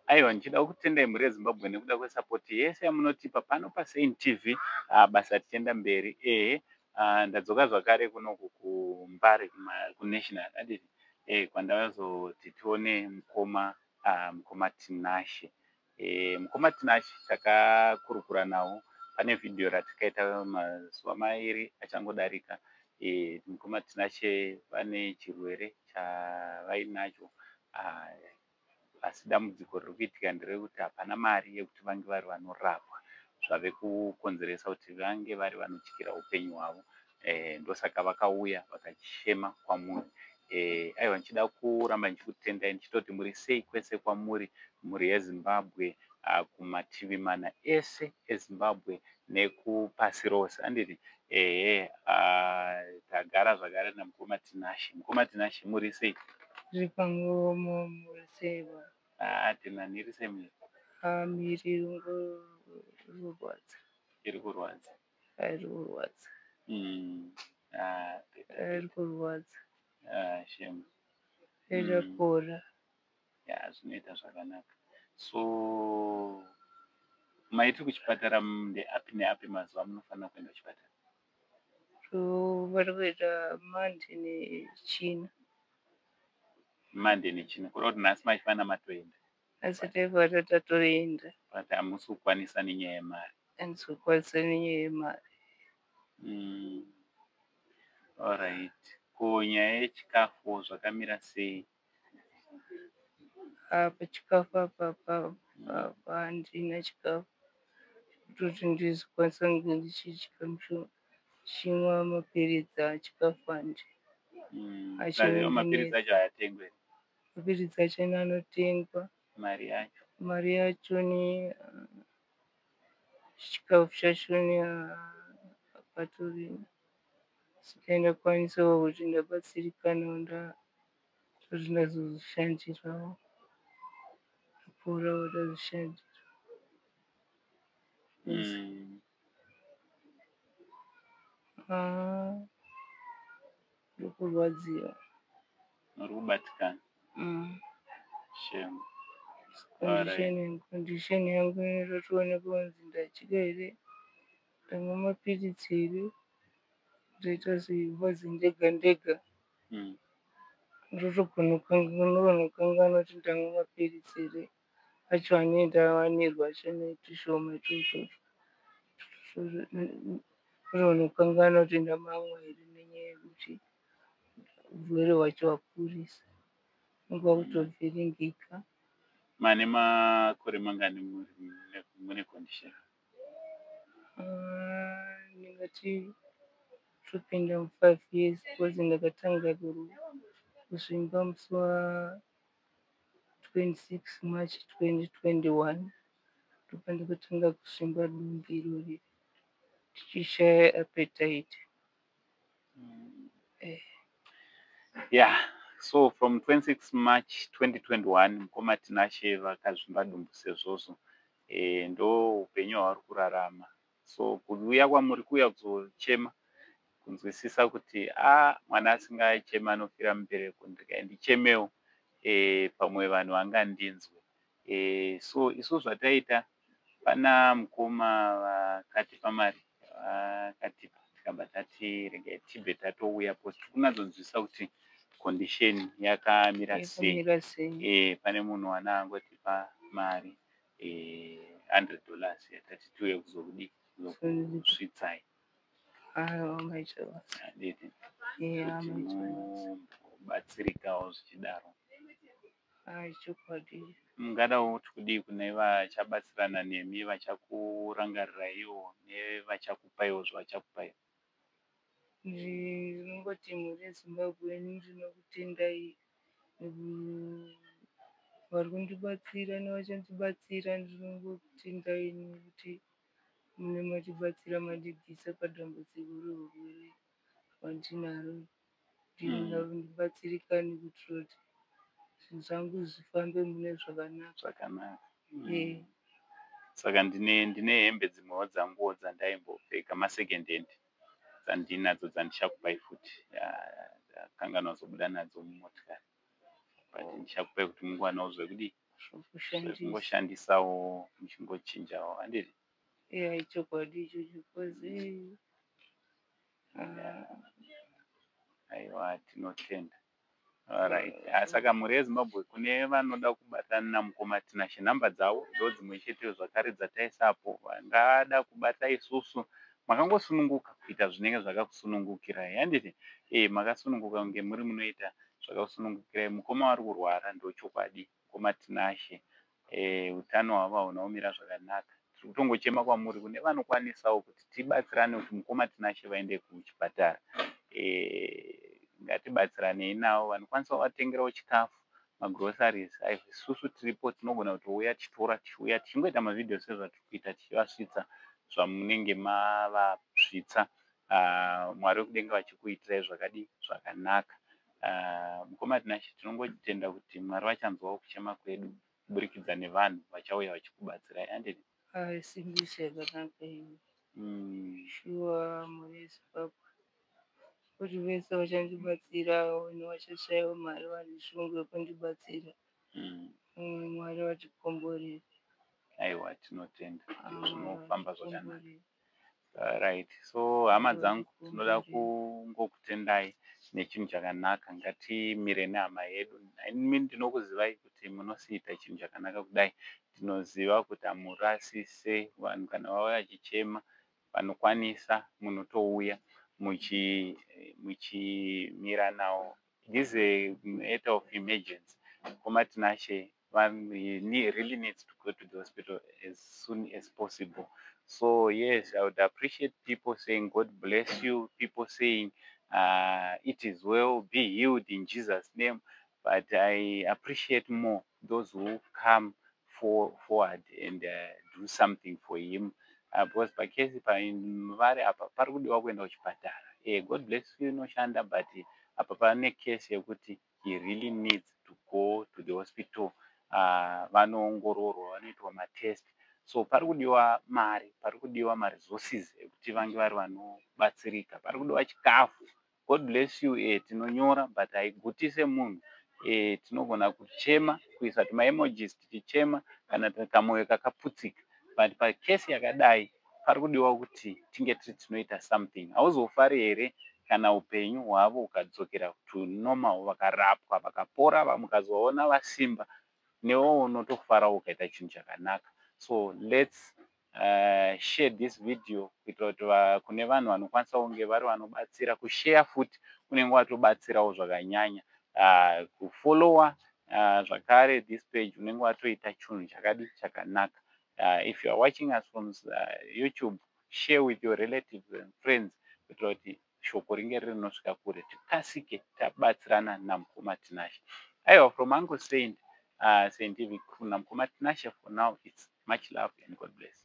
Aiwa, ndichida kutendai mhuri yeZimbabwe nekuda kwesapoti yese yamunotipa pano paSaint TV. Basa tichienda mberi. Ndadzoka zvakare kunoku kuMbare kuNational aditi kwandazoti tione mukoma Tinashe. Mukoma Tinashe takakurukura nawo. Pane vhidhiyo ratakaita mazuva mairi achangodarika. Mukoma Tinashe pane chirwere chavainacho, asi dambudziko riri kuitika nderekuti hapana mari yekuti vange vari vanorapwa, zvave kukonzeresa kuti vange vari vanotyira upenyu hwavo. Ndosaka vakauya vakachema kwamuri. Aiwa, ndichida kuramba ndichikutendai ndichitoti muri sei kwese kwamuri, mhuri yeZimbabwe, kumativi mana ese eZimbabwe nekupasi rose. Handiti tagara zvakare namukoma Tinashe. Mukoma Tinashe, muri sei? Zvipangomo museva. Tinani iri semiri. Miri rurwadza. Iri kurwadza. Iri kurwadza. Iri kurwadza. Shemu. Irapora. Zvinoita zvakanaka. So maiti kuchipatara ndeapi neapi mazuva munofanira kuenda kuchipatara? Vari kuita Mande neChina. Mande neChina. Kureva kuti nhasi machifanira matoenda. Asi taifara tatoenda. But hamusi kukwanisa nenyaya yemari. Handisi kukwanisa nenyaya yemari. Alright. Ko nyaya yechikafu zvakamira sei? Pachikafu apa handina chikafu. Kutoti ndizokwanisa kunge ndichidya chimwa mapiritsi achikafu handi. Mapiritsi acho hayatengwe. Mapiritsi acho anotengwa. Mari yacho? Mari yacho nechikafu chacho hapatorina. Saka ndakwanisawo kuti ndabatsirikanawo ndazoti ndazozvishandirawo. Ndaporawo ndazvishandira. Ndiri kurwadziwa. Muri kubatikana? Shame. Kondisheni yangu inotooneka kunzi ndadya here, ndanwa mapiritsi here, ndoita sevazi ndega ndega. Ndotogona kukanganwa kuti ndanwa mapiritsi here acho anenge ndawanirwa acho netushoma tutoto. Ndotogona kukanganwa kuti ndamamwa here nenyaya yekuti urwere hwacho hwakurisa. Nguva kutovhiringika. Mane makore mangani mune kondisheni? Ndingati topinda mu5 years because ndakatanga kuzvimba musi wa26 March 2021. Ndopandakatanga kuzvimba dumbu irori tichishaya appetite. So from 26 March 2021 mukoma Tinashe vakazvimba dumbu sezvozvo. Ndo upenyu hwavari kurarama. So kuuya kwamuri kuuya kuzochema, kunzwisisa kuti mwana asingachema anofira mubereko, ndichemewo pamwe vanhu vangandinzwe. So isu zvataita, pana mukoma vakatipa mari, vakatipa tikabva tati regai tibve tatouya post kunadzonzwisisa kuti kondisheni yakamira sei. Pane munhu wana angotipa mari $100 yatati tiuye kuzosvitsai. Mubatsirikawo zvichidaro. Mungadawo kuti kudii kune vachabatsirana nemi, vachakurangariraiwo nevachakupaiwo zvavachakupaiwo? Ndinongoti mhuri yeZimbabwe ndinokutendai vari kundibatsira nevachandibatsira. Ndinongotendai nekuti mune matibatsira mandibvisa padambudziko reurwere hwandinaro. Ndibatsirikane kuitira kuti zvinhu zvangu zvifambe mune zvakanaka. Saka ndine hembe dzimwewo dzanguwo dzandaimbopfeka masecond hand dzandinadzo dzandichakupai futi. Ndakanganwa kuzobuda nadzo mumotikari. But ndichakupai kuti mungowanawo zvekudii, zvokushandisa. zvekungoshandisawo muchingochinjawo handiti. Chokwadi ichocho kozi Aiwa, tinotenda. Alright. Saka mhuri yeZimbabwe kune vanoda kubatana namukoma Tinashe, namba dzavo ndodzimwe chete zvakare dzataisapo. Vangada kubata isusu makangosununguka kuita zvinenge zvakakusunungukirai handiti. Makasununguka kunge muri munoita zvakakusunungukirai. Mukoma wari kurwara ndochokwadi, mukoma Tinashe. Utano hwavo hauna kumira zvakanaka. Tiri kutongochema kwamuri kune vanokwanisawo kuti tibatsirane kuti mukoma Tinashe vaende kuchipatara. Ngatibatsiranei navo vanokwanisa kuvatengerawo chikafu, magroceries. Isusu tiripo tinogona kutouya tichitora tichiuya tichingoita mavhidhiyo sezvatiri kuita tichivasvitsa zvamunenge mavasvitsa. Mwari wekudenga vachikuitirai zvakadi zvakanaka. Mukoma Tinashe tinongotenda kuti Mwari vachanzwawo kuchema kwedu kuburikidza nevanhu vachauya vachikubatsirai handiti. Simbiso yakanaka iyi. Shuwa mhuri yeZimbabwe kuti vese vachandibatsira nevachashayiwa mari vane shungu yekundibatsira. Mwari vatikomborere. Aiwa, tinotenda zvinofamba zvakanaka. Right. So hama dzangu tinoda kungokutendai nechinhu chakanaka. Ngatimire nehama yedu. Imi ndinokuzivai kuti munosiita chinhu chakanaka kudai. Tinoziva kuti hamurasise vanhu kana vauya vachichema, vanokwanisa munotouya muchimira navo. This is a matter of emergency. Mukoma Tinashe really needs to go to the hospital as soon as possible. So yes, I would appreciate people saying God bless you, people saying it is well, be healed in Jesus' name. But I appreciate more those who come forward and do something for him. Because pakesi vari apa pari kudiwa kuenda kuchipatara. God bless you inoshanda, but apa pane case yekuti he really needs to go to the hospital. Vanoongororwa, vanoitwa matest. So pari kudiwa mari, pari kudiwa maresources ekuti vange vari vanobatsirika, pari kudiwa chikafu. God bless you. Tinonyora but haigutise munhu. Tinogona kuchema, kuisa tumaemojis tichichema kana kamoyo kakaputsika. But pakesi yakadai pari kudiwa kuti tinge tinoita something. Hauzofari here kana upenyu hwavo ukadzokera to normal, vakarapwa vakapora, mukazoona vasimba, newo unotofara ukaita chinhu chakanaka. So let's share this video kuitira kuti kune vanhu vanokwanisa kunge vari vanobatsira, kushare futi kunenge watobatsirawo zvakanyanya, kufollowa zvakare this page unenge watoita chinhu chakadi chakanaka. If you are watching us from YouTube, share with your relatives and friends kuitira kuti shoko ringe rinosvika kure, tikasike tabatsirana namukoma Tinashe. Aiwa, from Uncle Saint David Kuna, mukoma Tinashe, for now it's much love and God bless.